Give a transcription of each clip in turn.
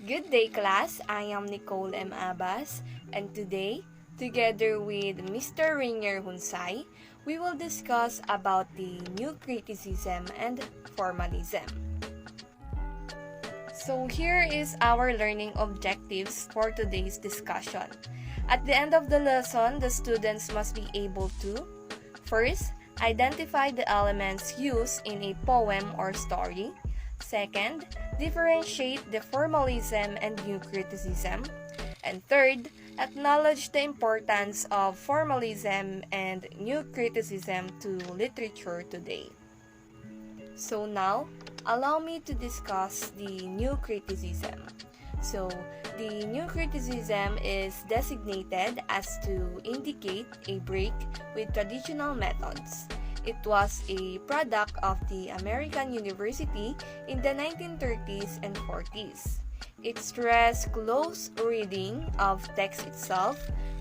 Good day, class. I am Nicole M. Abbas, and today, together with Mr. Rainier Junsay, we will discuss about the new criticism and formalism. So here is our learning objectives for today's discussion. At the end of the lesson, the students must be able to first, identify the elements used in a poem or story. Second, differentiate the formalism and new criticism. And third, acknowledge the importance of formalism and new criticism to literature today. So now, allow me to discuss the new criticism. So, the new criticism is designated as to indicate a break with traditional methods. It was a product of the American University in the 1930s and 40s. It stressed close reading of text itself,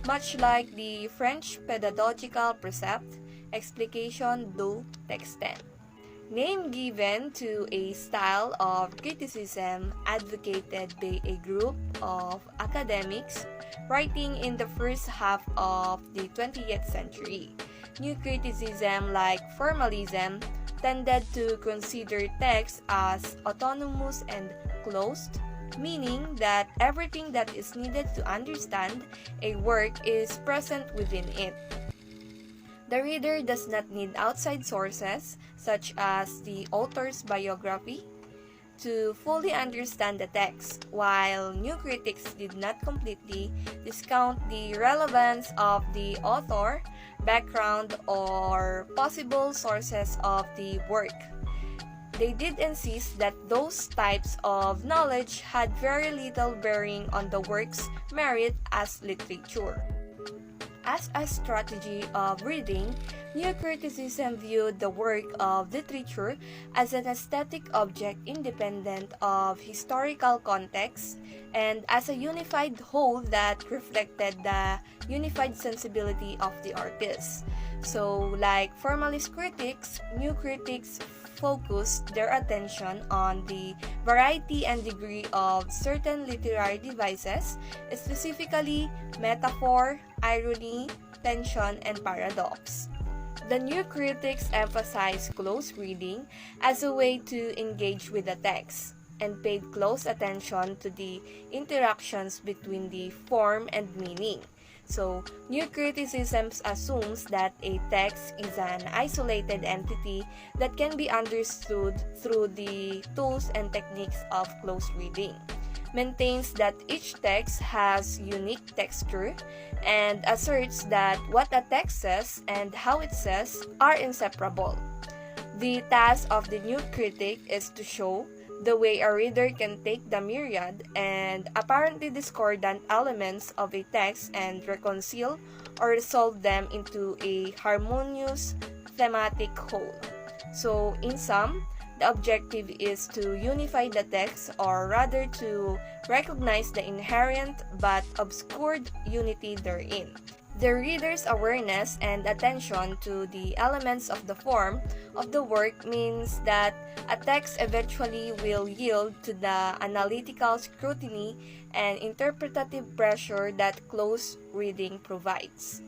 much like the French pedagogical precept, explication du texte. Name given to a style of criticism advocated by a group of academics writing in the first half of the 20th century. New criticism, like formalism, tended to consider text as autonomous and closed, meaning that everything that is needed to understand a work is present within it. The reader does not need outside sources, such as the author's biography, to fully understand the text, while new critics did not completely discount the relevance of the author, background, or possible sources of the work. They did insist that those types of knowledge had very little bearing on the work's merit as literature. As a strategy of reading, new criticism viewed the work of literature as an aesthetic object independent of historical context and as a unified whole that reflected the unified sensibility of the artist. So, like formalist critics, new critics focused their attention on the variety and degree of certain literary devices, specifically metaphor, irony, tension, and paradox. The new critics emphasized close reading as a way to engage with the text and paid close attention to the interactions between the form and meaning. So, new criticism assumes that a text is an isolated entity that can be understood through the tools and techniques of close reading, maintains that each text has unique texture, and asserts that what a text says and how it says are inseparable. The task of the new critic is to show the way a reader can take the myriad and apparently discordant elements of a text and reconcile or resolve them into a harmonious thematic whole. So, in sum, the objective is to unify the text, or rather to recognize the inherent but obscured unity therein. The reader's awareness and attention to the elements of the form of the work means that a text eventually will yield to the analytical scrutiny and interpretative pressure that close reading provides.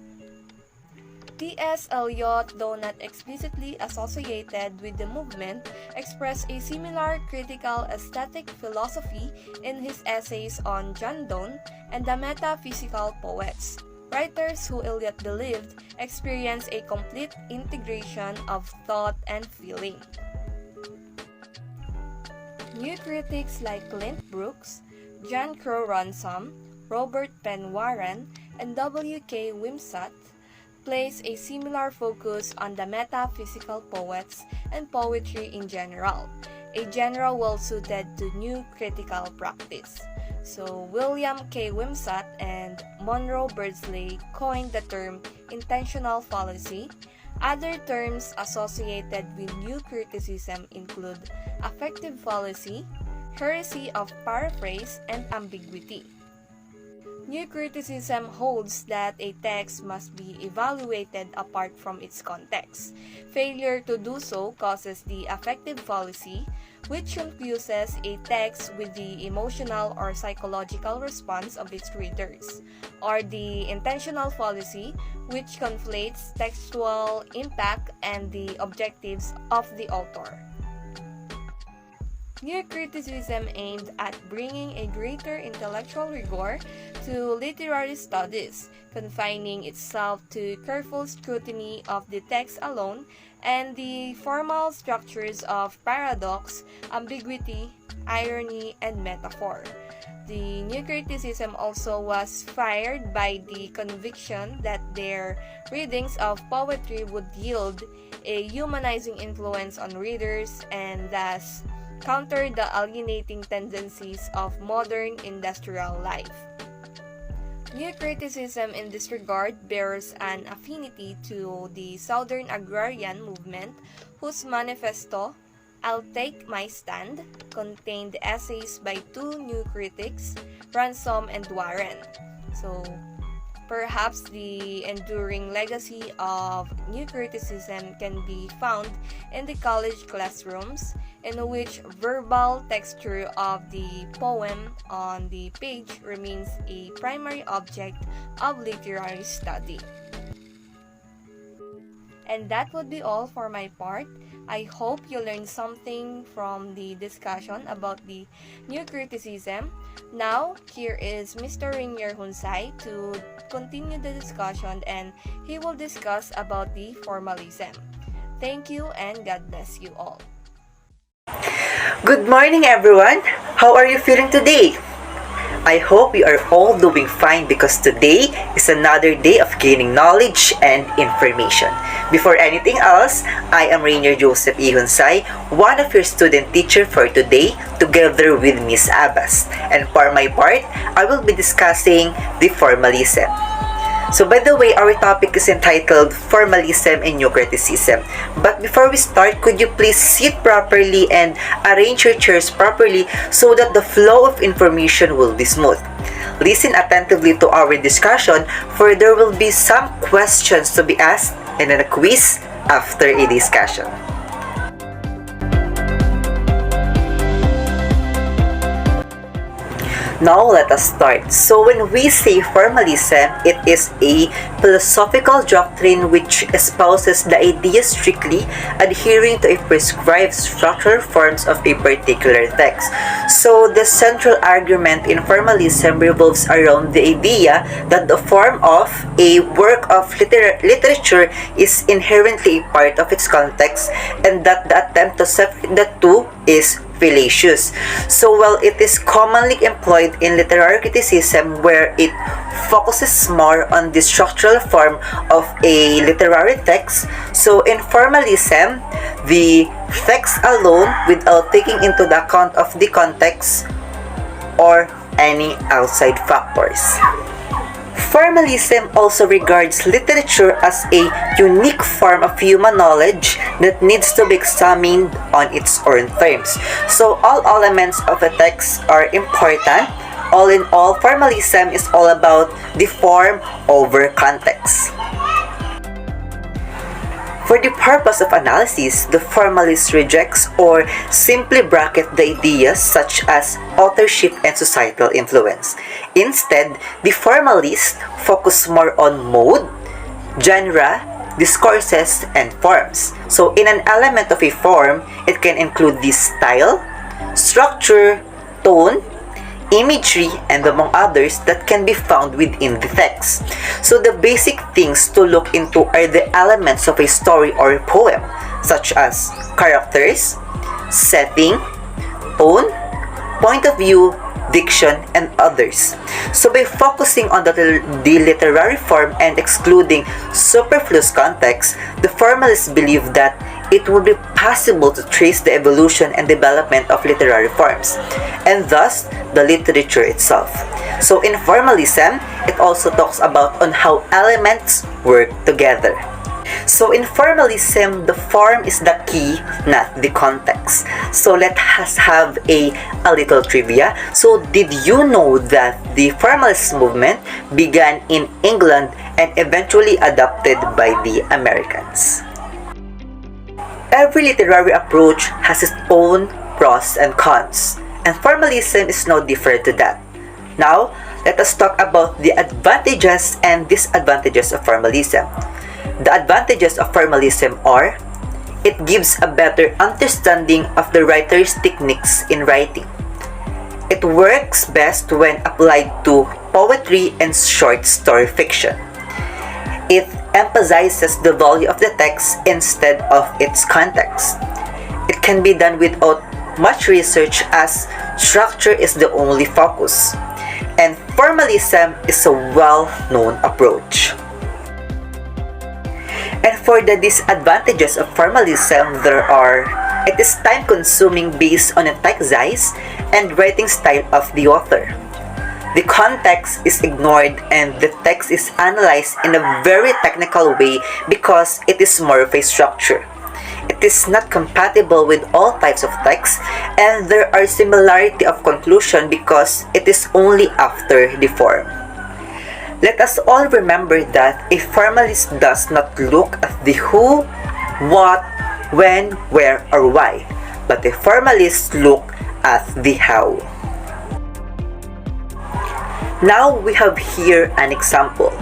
T.S. Eliot, though not explicitly associated with the movement, expressed a similar critical aesthetic philosophy in his essays on John Donne and the metaphysical poets. Writers who Eliot believed experienced a complete integration of thought and feeling. New critics like Clint Brooks, John Crow Ransom, Robert Penn Warren, and W.K. Wimsatt place a similar focus on the metaphysical poets and poetry in general, a genre well suited to new critical practice. So, William K. Wimsatt and Monroe Beardsley coined the term intentional fallacy. Other terms associated with new criticism include affective fallacy, heresy of paraphrase, and ambiguity. New criticism holds that a text must be evaluated apart from its context. Failure to do so causes the affective fallacy, which confuses a text with the emotional or psychological response of its readers, or the intentional fallacy, which conflates textual impact and the objectives of the author. New criticism aimed at bringing a greater intellectual rigor to literary studies, confining itself to careful scrutiny of the text alone and the formal structures of paradox, ambiguity, irony, and metaphor. The new criticism also was fired by the conviction that their readings of poetry would yield a humanizing influence on readers and thus counter the alienating tendencies of modern industrial life. New criticism in this regard bears an affinity to the Southern agrarian movement, whose manifesto, "I'll Take My Stand," contained essays by two new critics, Ransom and Warren. So, perhaps the enduring legacy of new criticism can be found in the college classrooms, in which verbal texture of the poem on the page remains a primary object of literary study. And that would be all for my part. I hope you learned something from the discussion about the new criticism. Now, here is Mr. Junsay to continue the discussion, and he will discuss about the formalism. Thank you and God bless you all. Good morning, everyone. How are you feeling today? I hope you are all doing fine because today is another day of gaining knowledge and information. Before anything else, I am Rainier Joseph E. Junsay, one of your student teacher for today, together with Miss Abbas. And for my part, I will be discussing the formalism. So by the way, our topic is entitled Formalism and New Criticism. But before we start, could you please sit properly and arrange your chairs properly so that the flow of information will be smooth. Listen attentively to our discussion, for there will be some questions to be asked and then a quiz after a discussion. Now let us start. So when we say formalism, it is a philosophical doctrine which espouses the idea strictly adhering to a prescribed structural forms of a particular text. So the central argument in formalism revolves around the idea that the form of a work of literature is inherently a part of its context, and that the attempt to separate the two is fallacious. So while it is commonly employed in literary criticism where it focuses more on the structural form of a literary text, so in formalism, the text alone without taking into the account of the context or any outside factors. Formalism also regards literature as a unique form of human knowledge that needs to be examined on its own terms. So all elements of a text are important. All in all, formalism is all about the form over context. For the purpose of analysis, the formalist rejects or simply bracket the ideas such as authorship and societal influence. Instead, the formalists focus more on mode, genre, discourses, and forms. So in an element of a form, it can include the style, structure, tone, imagery, and among others that can be found within the text. So the basic things to look into are the elements of a story or a poem, such as characters, setting, tone, point of view, diction, and others. So by focusing on the literary form and excluding superfluous context, the formalists believe that it would be possible to trace the evolution and development of literary forms, and thus the literature itself. So in formalism, it also talks about on how elements work together. So in formalism, the form is the key, not the context. So let us have a little trivia. So did you know that the formalist movement began in England and eventually adopted by the Americans? Every literary approach has its own pros and cons, and formalism is no different to that. Now, let us talk about the advantages and disadvantages of formalism. The advantages of formalism are: it gives a better understanding of the writer's techniques in writing. It works best when applied to poetry and short story fiction. It emphasizes the value of the text instead of its context. It can be done without much research as structure is the only focus. And formalism is a well-known approach. And for the disadvantages of formalism, it is time-consuming based on the text size and writing style of the author. The context is ignored and the text is analyzed in a very technical way because it is more of a structure. It is not compatible with all types of text, and there are similarity of conclusion because it is only after the form. Let us all remember that a formalist does not look at the who, what, when, where, or why, but a formalist look at the how. Now we have here an example.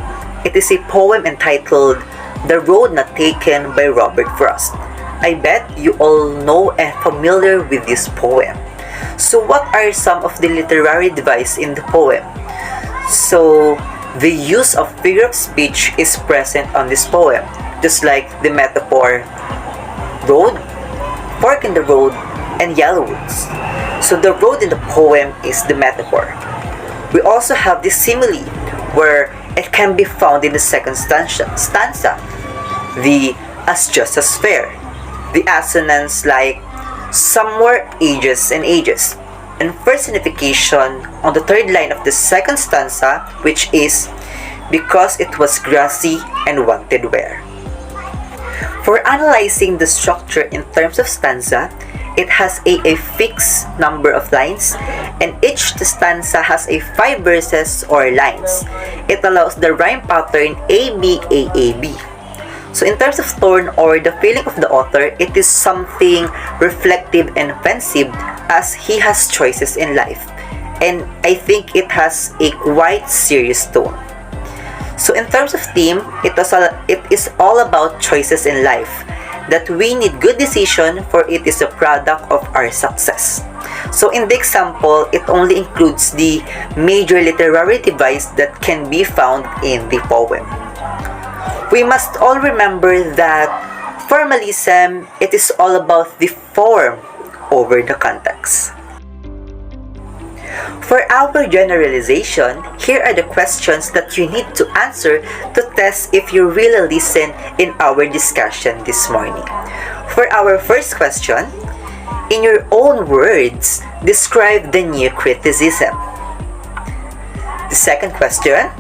It is a poem entitled The Road Not Taken by Robert Frost. I bet you all know and familiar with this poem. So what are some of the literary devices in the poem? So the use of figure of speech is present on this poem, just like the metaphor road, fork in the road, and yellow woods. So the road in the poem is the metaphor. We also have the simile, where it can be found in the second stanza, the as just as fair, the assonance like somewhere ages and ages, and personification on the third line of the second stanza, which is because it was grassy and wanted wear. For analyzing the structure in terms of stanza, it has a fixed number of lines, and each stanza has 5 verses or lines. It allows the rhyme pattern A-B-A-A-B. So in terms of tone or the feeling of the author, it is something reflective and offensive as he has choices in life. And I think it has a quite serious tone. So in terms of theme, it is all about choices in life, that we need good decision for it is a product of our success. So in the example, it only includes the major literary device that can be found in the poem. We must all remember that formalism, it is all about the form over the context. For our generalization, here are the questions that you need to answer to test if you really listen in our discussion this morning. For our first question, in your own words, describe the new criticism. The second question,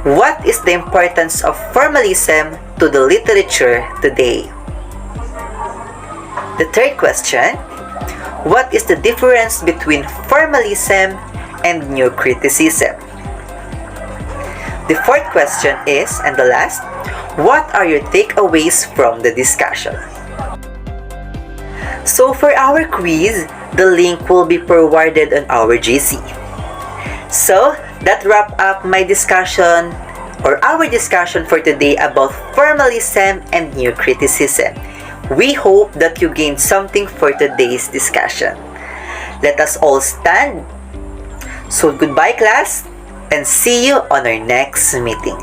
what is the importance of formalism to the literature today? The third question, what is the difference between formalism and new criticism? The fourth question is, and the last, what are your takeaways from the discussion? So for our quiz, the link will be forwarded on our GC. So that wraps up my discussion or our discussion for today about formalism and new criticism. We hope that you gained something for today's discussion. Let us all stand. So goodbye class, and see you on our next meeting.